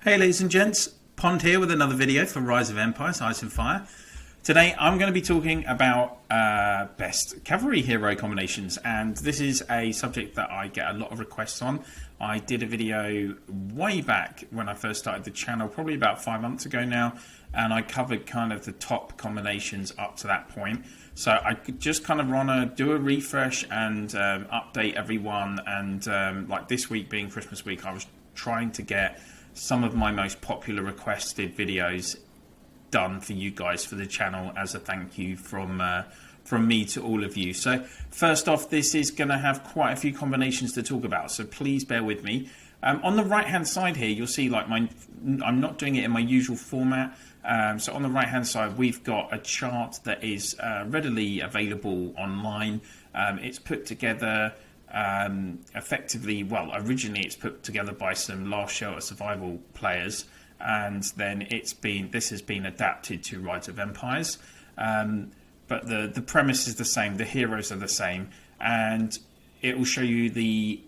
Hey ladies and gents, Pond here with another video for Rise of Empires, Ice and Fire. Today I'm going to be talking about best cavalry hero combinations, and this is a subject that I get a lot of requests on. I did a video way back when I first started the channel, probably about 5 months ago now, and I covered kind of the top combinations up to that point. So I could just kind of want to do a refresh and update everyone, and like this week being Christmas week, I was trying to get some of my most popular requested videos done for you guys for the channel as a thank you from me to all of you. So first off, this is going to have quite a few combinations to talk about, so please bear with me. On the right hand side here, you'll see like I'm not doing it in my usual format. So on the right hand side, we've got a chart that is readily available online. It's put together effectively, well, originally it's put together by some Last Shelter survival players, and then this has been adapted to Rise of Empires. But the premise is the same, the heroes are the same, and it will show you the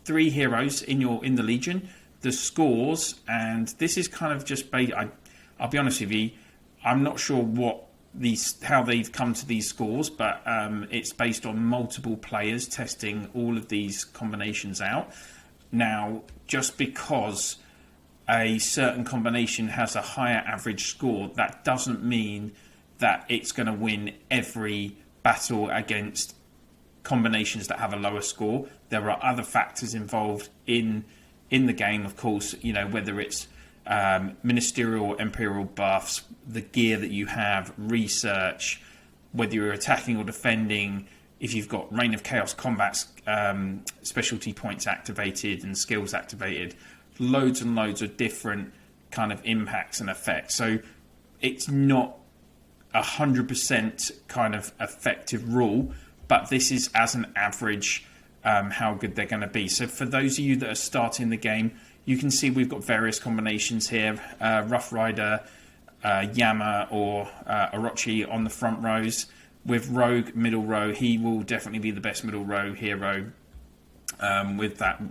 3 heroes in the Legion, the scores, and this is kind of just based. I'll be honest with you, I'm not sure how they've come to these scores, but it's based on multiple players testing all of these combinations out. Now, just because a certain combination has a higher average score, that doesn't mean that it's going to win every battle against combinations that have a lower score. There are other factors involved in the game, of course, you know, whether it's ministerial, imperial buffs, the gear that you have, research, whether you're attacking or defending, if you've got Reign of Chaos combat specialty points activated and skills activated, loads and loads of different kind of impacts and effects. So it's not 100% kind of effective rule, but this is as an average how good they're going to be. So for those of you that are starting the game, you can see we've got various combinations here. Rough Rider, Yama or Orochi on the front rows. With Rogue middle row, he will definitely be the best middle row hero with that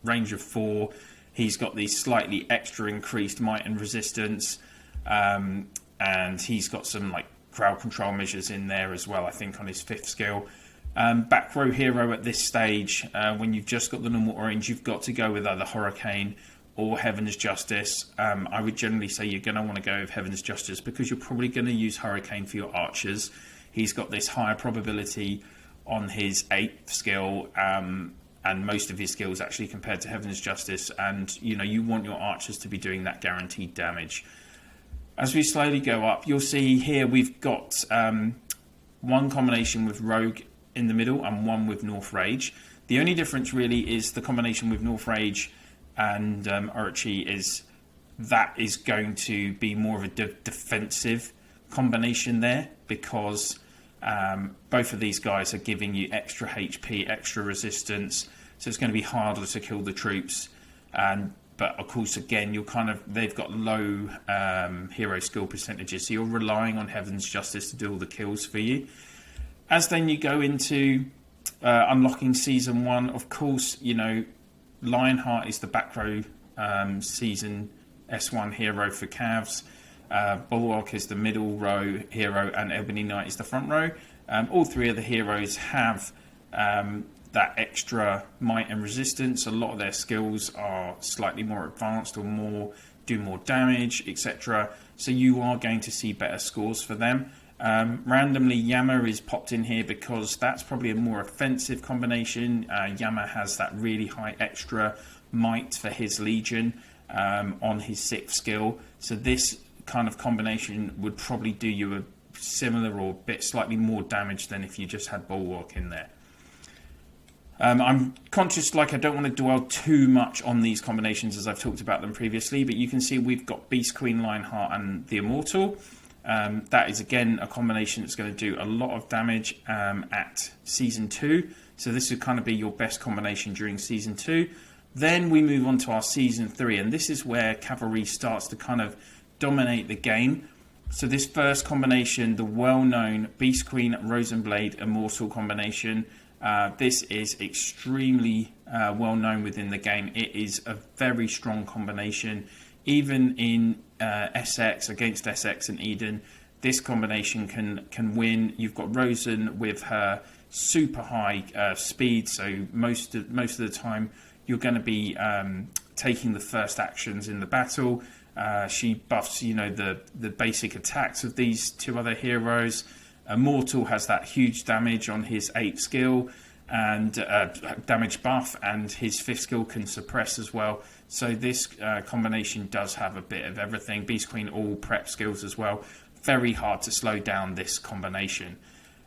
range of 4. He's got the slightly extra increased might and resistance, and he's got some like crowd control measures in there as well, I think, on his 5th skill. Back row hero at this stage, when you've just got the normal orange, you've got to go with either Hurricane or Heaven's Justice. I would generally say you're going to want to go with Heaven's Justice because you're probably going to use Hurricane for your archers. He's got this higher probability on his 8th skill, and most of his skills actually compared to Heaven's Justice, and you know, you want your archers to be doing that guaranteed damage. As we slowly go up, you'll see here we've got one combination with Rogue in the middle and one with North Rage. The only difference really is the combination with North Rage and Orochi is going to be more of a defensive combination there, because both of these guys are giving you extra HP, extra resistance, so it's going to be harder to kill the troops. But of course, again, they've got low hero skill percentages, so you're relying on Heaven's Justice to do all the kills for you. As then you go into unlocking Season 1, of course, you know, Lionheart is the back row Season S1 hero for Cavs. Bulwark is the middle row hero, and Ebony Knight is the front row. All 3 of the heroes have that extra might and resistance. A lot of their skills are slightly more advanced or do more damage, etc. So you are going to see better scores for them. Randomly, Yama is popped in here because that's probably a more offensive combination. Yama has that really high extra might for his Legion on his 6th skill. So this kind of combination would probably do you a similar or slightly more damage than if you just had Bulwark in there. I'm conscious, like, I don't want to dwell too much on these combinations as I've talked about them previously, but you can see we've got Beast Queen, Lionheart and the Immortal. That is again a combination that's going to do a lot of damage at Season 2. So this would kind of be your best combination during Season 2. Then we move on to our Season 3, and this is where Cavalry starts to kind of dominate the game. So this first combination, the well-known Beast Queen, Rosenblade, Immortal combination, This is extremely well known within the game. It is a very strong combination. Even in SX, against SX and Eden, this combination can win. You've got Rosen with her super high speed, so most of the time you're going to be taking the first actions in the battle. She buffs, the basic attacks of these two other heroes. Immortal has that huge damage on his 8th skill and damage buff, and his 5th skill can suppress as well. So this combination does have a bit of everything. Beast Queen all prep skills as well. Very hard to slow down this combination.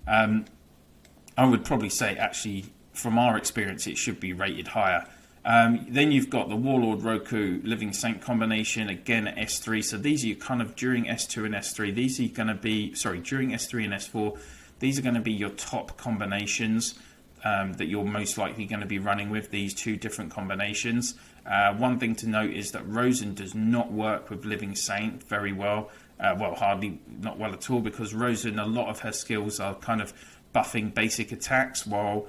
I would probably say, actually, from our experience, it should be rated higher. Then you've got the Warlord Roku Living Saint combination, again at S3. So these are kind of during S2 and S3. These are going to be, during S3 and S4, these are going to be your top combinations that you're most likely going to be running with, these two different combinations. One thing to note is that Rosen does not work with Living Saint very well. Hardly not well at all, because Rosen, a lot of her skills are kind of buffing basic attacks, while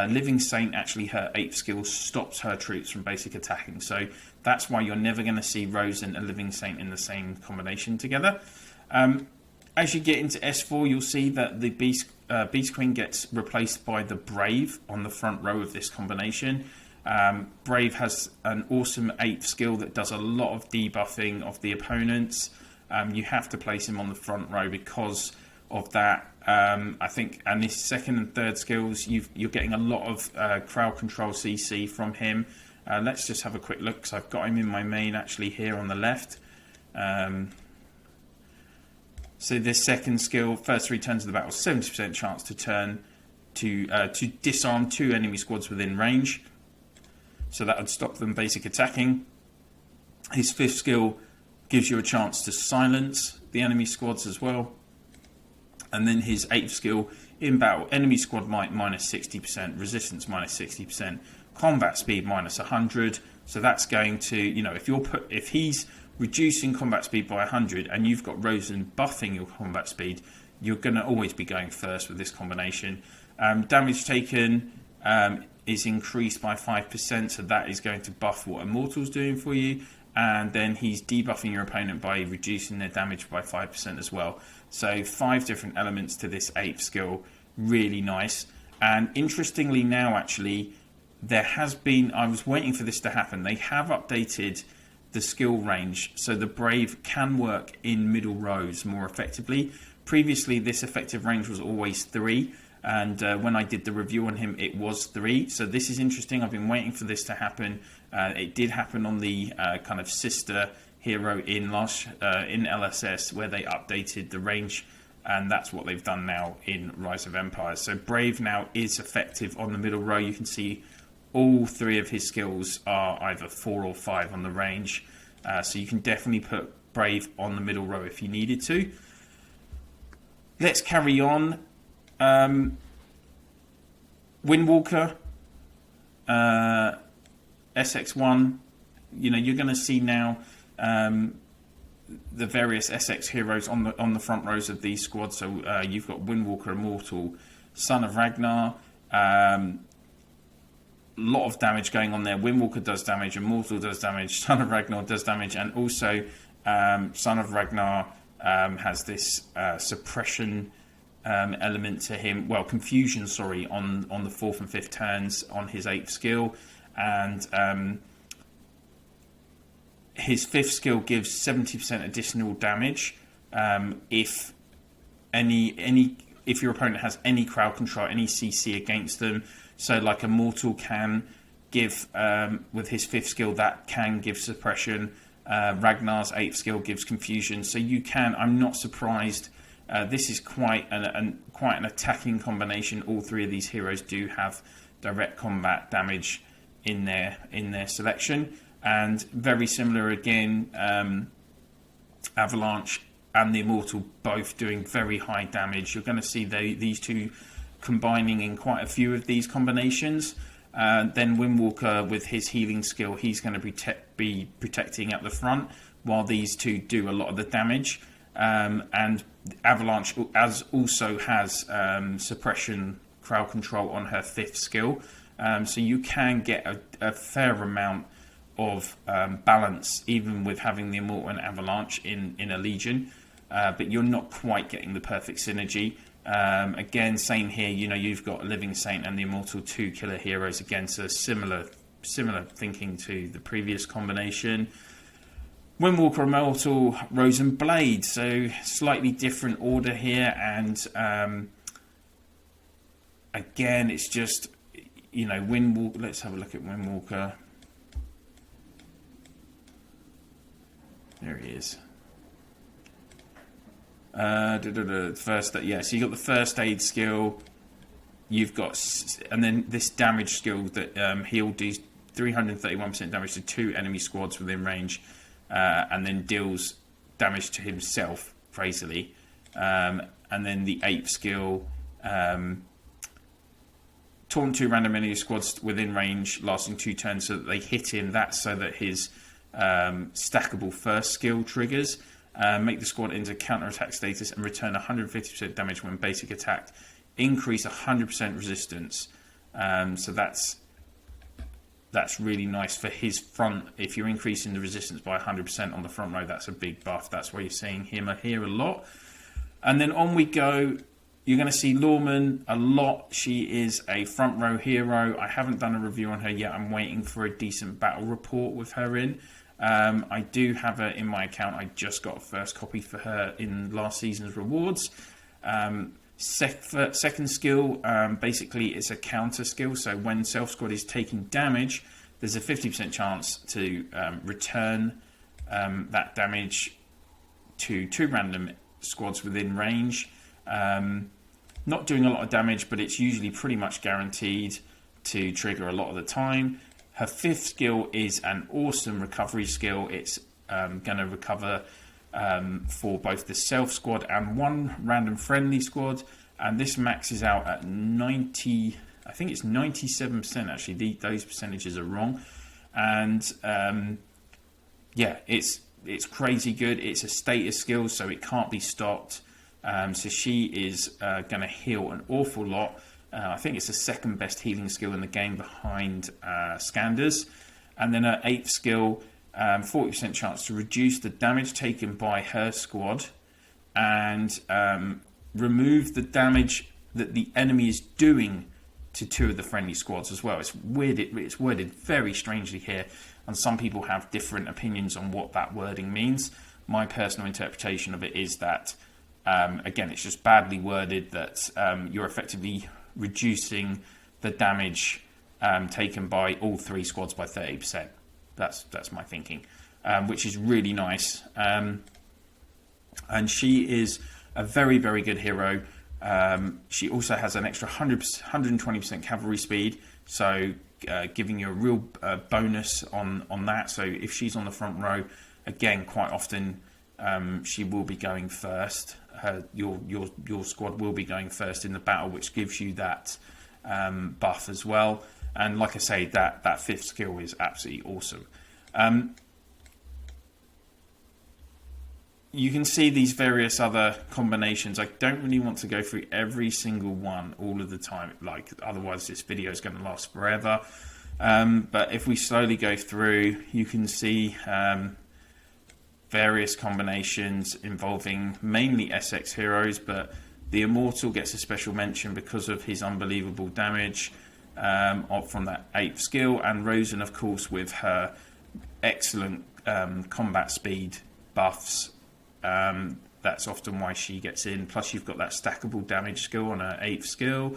Living Saint, actually her 8th skill stops her troops from basic attacking. So that's why you're never going to see Rosen and Living Saint in the same combination together. As you get into S4, you'll see that the Beast Queen gets replaced by the Brave on the front row of this combination. Brave has an awesome 8th skill that does a lot of debuffing of the opponents. You have to place him on the front row because of that. I think, and his 2nd and 3rd skills, you're getting a lot of crowd control CC from him. Let's just have a quick look, because I've got him in my main actually here on the left. So this 2nd skill, first 3 turns of the battle, 70% chance to turn to disarm 2 enemy squads within range. So that would stop them basic attacking. His 5th skill gives you a chance to silence the enemy squads as well. And then his 8th skill, in battle, enemy squad might minus 60%, resistance minus 60%, combat speed minus 100. So that's going to, if he's reducing combat speed by 100 and you've got Rosen buffing your combat speed, you're going to always be going first with this combination. Damage taken is increased by 5%, so that is going to buff what Immortal's doing for you. And then he's debuffing your opponent by reducing their damage by 5% as well. So 5 different elements to this 8th skill. Really nice. And interestingly now, actually, there has been, I was waiting for this to happen, they have updated the skill range so the Brave can work in middle rows more effectively. Previously, this effective range was always 3. And when I did the review on him, it was 3. So this is interesting. I've been waiting for this to happen. It did happen on the kind of sister hero in LSS, where they updated the range, and that's what they've done now in Rise of Empires. So Brave now is effective on the middle row. You can see all 3 of his skills are either 4 or 5 on the range. So you can definitely put Brave on the middle row if you needed to. Let's carry on. Windwalker, SX1, you're going to see now the various SX heroes on the front rows of these squads. So you've got Windwalker, Immortal, Son of Ragnar. Lot of damage going on there. Windwalker does damage, Immortal does damage, Son of Ragnar does damage, and also Son of Ragnar has this suppression element to him, confusion, on the 4th and 5th turns on his 8th skill, and his 5th skill gives 70% additional damage if your opponent has any crowd control, any CC against them. So like Immortal can give with his 5th skill, that can give suppression. Ragnar's 8th skill gives confusion. So you can, I'm not surprised. This is quite an attacking combination. All 3 of these heroes do have direct combat damage in their selection, and very similar again. Avalanche and the Immortal both doing very high damage. You're going to see these 2 combining in quite a few of these combinations. Then Windwalker with his healing skill, he's going to be protecting at the front, while these 2 do a lot of the damage. And Avalanche also has suppression crowd control on her 5th skill. So you can get a fair amount of balance even with having the Immortal and Avalanche in a Legion, but you're not quite getting the perfect synergy. Again, same here, you've got Living Saint and the Immortal 2 killer heroes, again, so similar thinking to the previous combination. Windwalker Immortal, Rose and Blade, so slightly different order here, and again, it's just, Windwalker, let's have a look at Windwalker. There he is. First, so you got the first aid skill. You've got, and then this damage skill that he'll do 331% damage to 2 enemy squads within range, and then deals damage to himself crazily. And then the 8th skill, taunt 2 random enemy squads within range, lasting 2 turns, so that they hit him. That's so that his stackable first skill triggers. Make the squad into counter-attack status and return 150% damage when basic attacked. Increase 100% resistance. So that's really nice for his front. If you're increasing the resistance by 100% on the front row, that's a big buff. That's why you're seeing him here a lot. And then on we go. You're going to see Lorman a lot. She is a front row hero. I haven't done a review on her yet. I'm waiting for a decent battle report with her in. I do have her in my account. I just got a first copy for her in last season's rewards. Second skill, basically it's a counter skill. So when self squad is taking damage, there's a 50% chance to return that damage to 2 random squads within range. Not doing a lot of damage, but it's usually pretty much guaranteed to trigger a lot of the time. Her 5th skill is an awesome recovery skill. It's going to recover for both the self squad and 1 random friendly squad, and this maxes out at 90. I think it's 97% actually. Those percentages are wrong, and yeah, it's crazy good. It's a status skill, so it can't be stopped. So she is going to heal an awful lot. I think it's the 2nd best healing skill in the game behind Scanders. And then her 8th skill, 40% chance to reduce the damage taken by her squad and remove the damage that the enemy is doing to 2 of the friendly squads as well. It's weird. It's worded very strangely here, and some people have different opinions on what that wording means. My personal interpretation of it is that, again, it's just badly worded, that you're effectively reducing the damage taken by all 3 squads by 30%. That's my thinking, which is really nice. And she is a very, very good hero. She also has an extra 120% cavalry speed, so giving you a real bonus on that. So if she's on the front row, again, quite often she will be going first. Your squad will be going first in the battle, which gives you that buff as well. And like I say, that 5th skill is absolutely awesome. You can see these various other combinations. I don't really want to go through every single one all of the time, otherwise this video is going to last forever. But if we slowly go through, you can see various combinations involving mainly SX Heroes, but the Immortal gets a special mention because of his unbelievable damage from that 8th skill, and Rosen, of course, with her excellent combat speed buffs. That's often why she gets in. Plus, you've got that stackable damage skill on her 8th skill.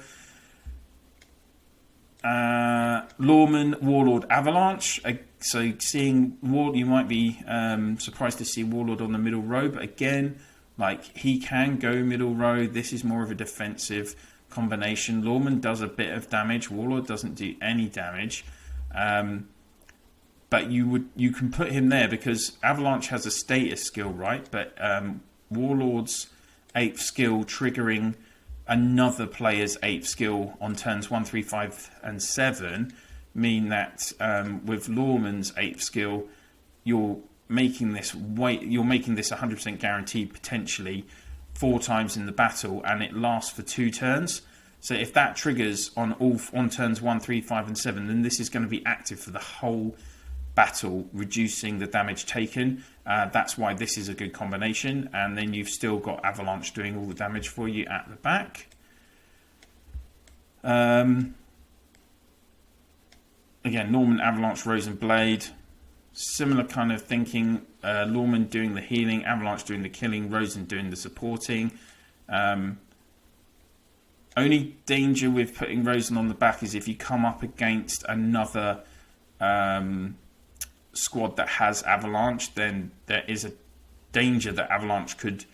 Lorman, Warlord, Avalanche. So seeing Warlord, you might be surprised to see Warlord on the middle row, but again, he can go middle row. This is more of a defensive combination. Lorman does a bit of damage. Warlord doesn't do any damage. But you can put him there because Avalanche has a status skill, right? But Warlord's 8th skill triggering another player's 8th skill on turns 1, 3, 5, and 7 mean that with Lorman's 8th skill, you're making this 100% guaranteed potentially 4 times in the battle, and it lasts for 2 turns. So if that triggers on turns 1, 3, 5 and 7, then this is going to be active for the whole battle, reducing the damage taken. That's why this is a good combination. And then you've still got Avalanche doing all the damage for you at the back. Again, Norman, Avalanche, Rose and Blade. Similar kind of thinking. Norman doing the healing, Avalanche doing the killing, Rosen doing the supporting. Only danger with putting Rosen on the back is if you come up against another squad that has Avalanche, then there is a danger that Avalanche could...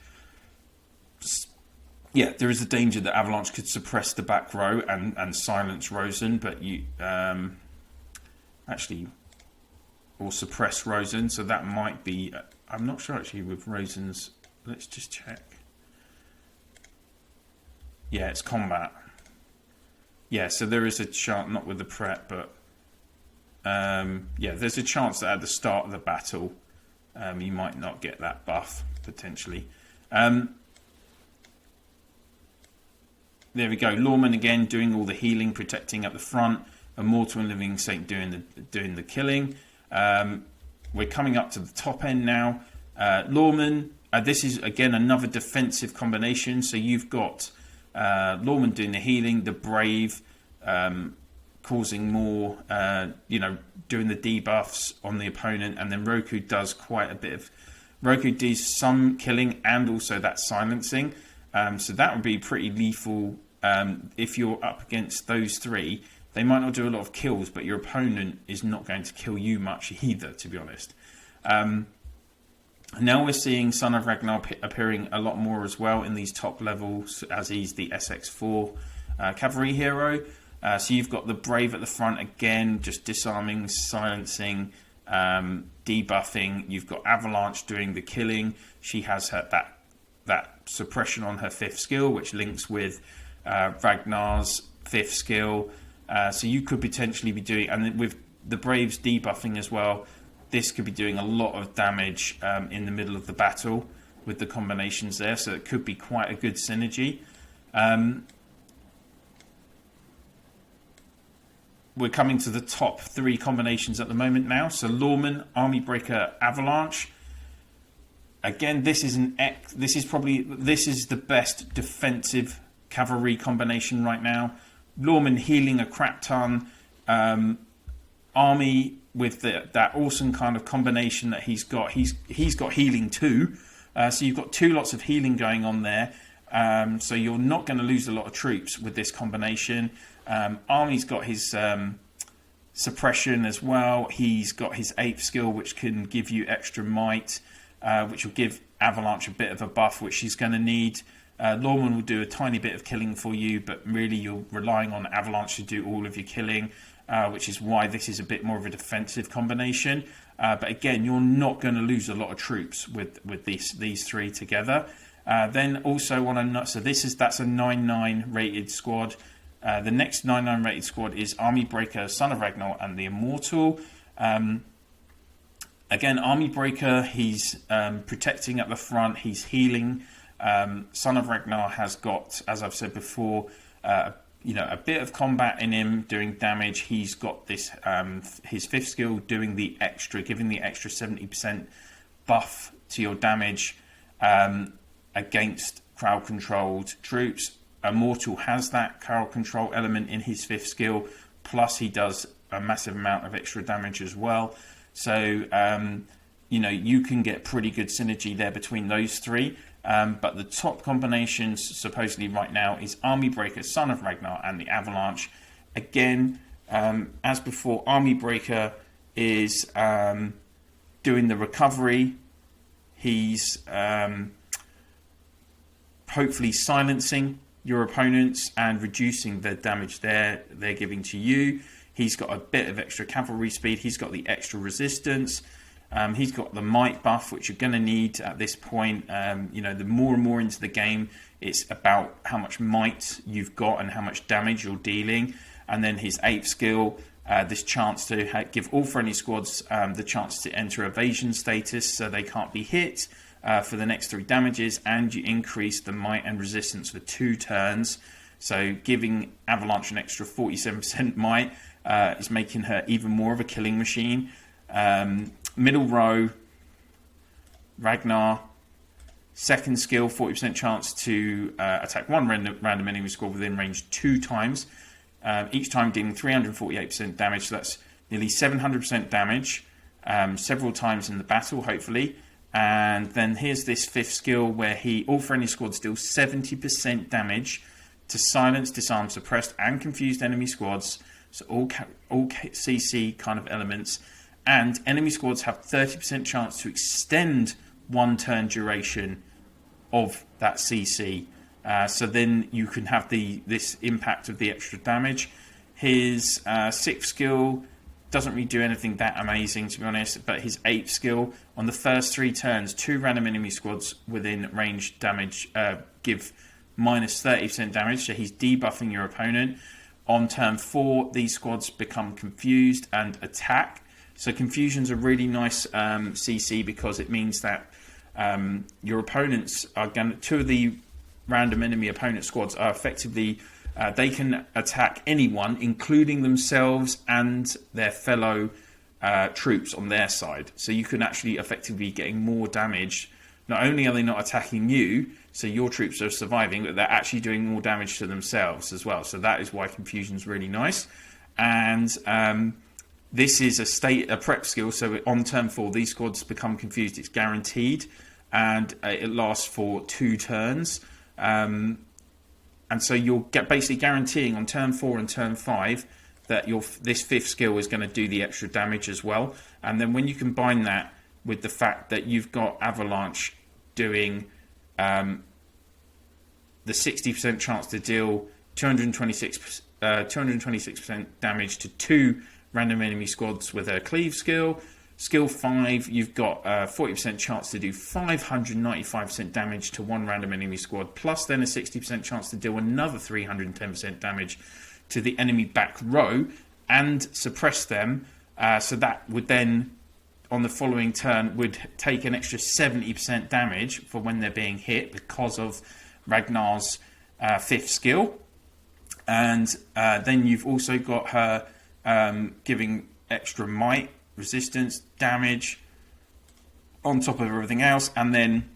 Yeah, there is a danger that Avalanche could suppress the back row and silence Rosen, but you... actually... or suppress Rosen, so that might be... I'm not sure actually with Rosen's... Let's just check. Yeah, it's combat. Yeah, so there is a chance, not with the prep, but... yeah, there's a chance that at the start of the battle, you might not get that buff, potentially. There we go. Lawman again doing all the healing, protecting up the front. Immortal and Living Saint doing the killing. We're coming up to the top end now. Lawman, this is again another defensive combination. So you've got Lawman doing the healing, the Brave causing more, doing the debuffs on the opponent, and then Roku does quite a bit of... Roku does some killing and also that silencing. So that would be pretty lethal if you're up against those three. They might not do a lot of kills, but your opponent is not going to kill you much either, to be honest. Now we're seeing Son of Ragnar appearing a lot more as well in these top levels, as he's the SX4 Cavalry hero. So you've got the Brave at the front again, just disarming, silencing, debuffing. You've got Avalanche doing the killing. She has that suppression on her 5th skill, which links with Ragnar's 5th skill. So you could potentially be doing, and with the Braves debuffing as well, this could be doing a lot of damage in the middle of the battle with the combinations there. So it could be quite a good synergy. We're coming to the top 3 combinations at the moment now. So Lawman, Army Breaker, Avalanche. Again, this is the best defensive cavalry combination right now. Lawman healing a crap ton. Army with that awesome kind of combination that he's got. He's got healing too. So you've got 2 lots of healing going on there. So you're not going to lose a lot of troops with this combination. Army's got his suppression as well. He's got his 8th skill, which can give you extra might, which will give Avalanche a bit of a buff, which she's going to need. Lawman will do a tiny bit of killing for you, but really you're relying on Avalanche to do all of your killing, which is why this is a bit more of a defensive combination. But again, you're not going to lose a lot of troops with these 3 together. Then also on a so that's a 9/9 rated squad. The next 9/9 rated squad is Army Breaker, Son of Ragnar, and the Immortal. Again, Army Breaker, he's protecting at the front, he's healing. Son of Ragnar has got, as I've said before, a bit of combat in him, doing damage. He's got this his 5th skill doing the extra, giving the extra 70% buff to your damage against crowd controlled troops. Immortal has that crowd control element in his 5th skill, plus he does a massive amount of extra damage as well. So you can get pretty good synergy there between those 3. But the top combinations supposedly right now is Army Breaker, Son of Ragnar, and the Avalanche. Again, as before, Army Breaker is doing the recovery. He's hopefully silencing your opponents and reducing the damage they're giving to you. He's got a bit of extra cavalry speed. He's got the extra resistance. He's got the might buff, which you're going to need at this point. The more and more into the game, it's about how much might you've got and how much damage you're dealing. And then his 8th skill, this chance to give all friendly squads the chance to enter evasion status, so they can't be hit for the next 3 damages. And you increase the might and resistance for 2 turns. So giving Avalanche an extra 47% might is making her even more of a killing machine. Middle row, Ragnar, second skill, 40% chance to attack one random enemy squad within range 2 times. Each time dealing 348% damage, so that's nearly 700% damage several times in the battle, hopefully. And then here's this 5th skill where all friendly squads deal 70% damage to silence, disarm, suppressed and confused enemy squads, so all CC kind of elements. And enemy squads have 30% chance to extend 1 turn duration of that CC. So then you can have this impact of the extra damage. His 6th skill doesn't really do anything that amazing, to be honest, but his 8th skill, on the first 3 turns, 2 random enemy squads within range damage give minus 30% damage, so he's debuffing your opponent. On turn 4, these squads become confused and attack. So confusion's a really nice CC because it means that your opponents are going to, 2 of the random enemy opponent squads are effectively, they can attack anyone, including themselves and their fellow troops on their side. So you can actually effectively be getting more damage. Not only are they not attacking you, so your troops are surviving, but they're actually doing more damage to themselves as well. So that is why confusion's really nice. And this is a prep skill, so on turn 4, these squads become confused. It's guaranteed, and it lasts for 2 turns. And so you'll get basically guaranteeing on turn 4 and turn 5 that this 5th skill is going to do the extra damage as well. And then when you combine that with the fact that you've got Avalanche doing the 60% chance to deal 226% damage to 2 random enemy squads with a cleave skill. Skill 5, you've got a 40% chance to do 595% damage to 1 random enemy squad, plus then a 60% chance to deal another 310% damage to the enemy back row and suppress them. So that would then, on the following turn, would take an extra 70% damage for when they're being hit because of Ragnar's 5th skill. And then you've also got her giving extra might, resistance, damage on top of everything else. And then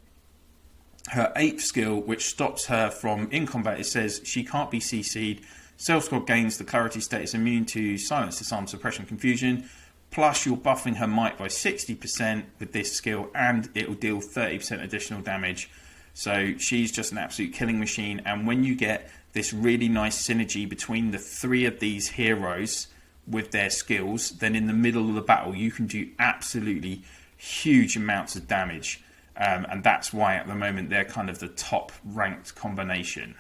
her 8th skill, which stops her from, in combat, it says she can't be CC'd. Self-squad gains the clarity status immune to silence, disarm, suppression, confusion. Plus you're buffing her might by 60% with this skill, and it will deal 30% additional damage. So she's just an absolute killing machine. And when you get this really nice synergy between the 3 of these heroes with their skills, then in the middle of the battle you can do absolutely huge amounts of damage. And that's why at the moment they're kind of the top ranked combination.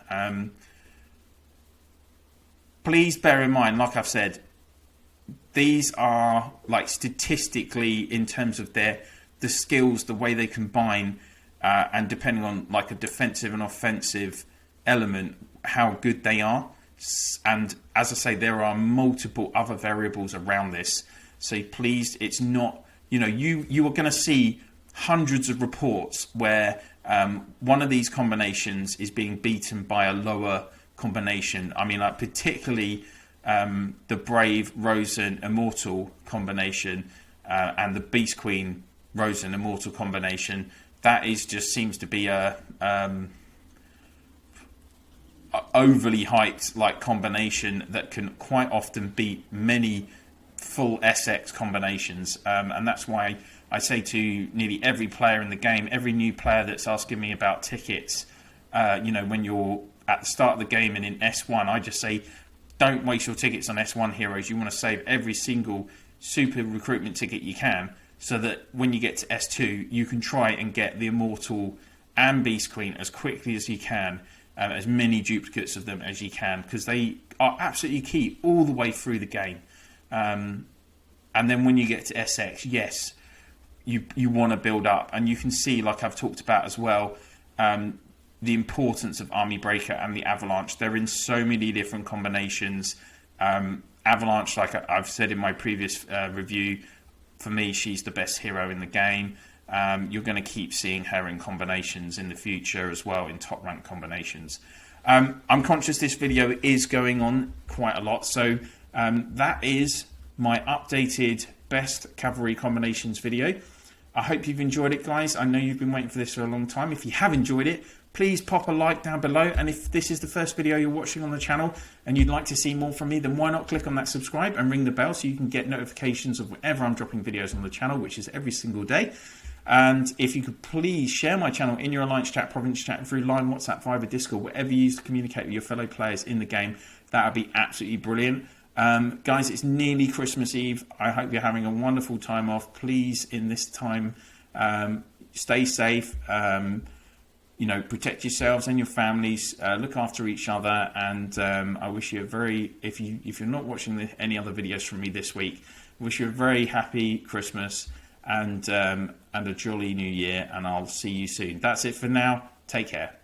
Please bear in mind, like I've said, these are like statistically in terms of the skills, the way they combine, and depending on like a defensive and offensive element, how good they are. And as I say, there are multiple other variables around this. So please, it's not, you are going to see hundreds of reports where one of these combinations is being beaten by a lower combination. I mean, like particularly the Brave Rosen Immortal combination and the Beast Queen Rosen Immortal combination. That is just seems to be a overly hyped like combination that can quite often beat many full SX combinations, and that's why I say to nearly every player in the game, every new player that's asking me about tickets, when you're at the start of the game and in S1, I just say don't waste your tickets on S1 heroes. You want to save every single super recruitment ticket you can, so that when you get to S2 you can try and get the Immortal and Beast Queen as quickly as you can, as many duplicates of them as you can, because they are absolutely key all the way through the game. And then when you get to SX, yes, you want to build up, and you can see, like I've talked about as well, the importance of Army Breaker and the Avalanche. They're in so many different combinations. Avalanche, like I've said in my previous review, for me, she's the best hero in the game. You're going to keep seeing her in combinations in the future as well, in top rank combinations. I'm conscious this video is going on quite a lot, so that is my updated best cavalry combinations video. I hope you've enjoyed it, guys. I know you've been waiting for this for a long time. If you have enjoyed it, please pop a like down below, and if this is the first video you're watching on the channel and you'd like to see more from me, then why not click on that subscribe and ring the bell so you can get notifications of whenever I'm dropping videos on the channel, which is every single day. And if you could please share my channel in your alliance chat, province chat, and through line, WhatsApp, Viber, Discord, whatever you use to communicate with your fellow players in the game, that would be absolutely brilliant. Guys, it's nearly Christmas Eve. I hope you're having a wonderful time off. Please, in this time, stay safe. You know, protect yourselves and your families. Look after each other, and I wish you a very, if you're not watching any other videos from me this week, I wish you a very happy Christmas and a jolly New Year. And I'll see you soon. That's it for now. Take care.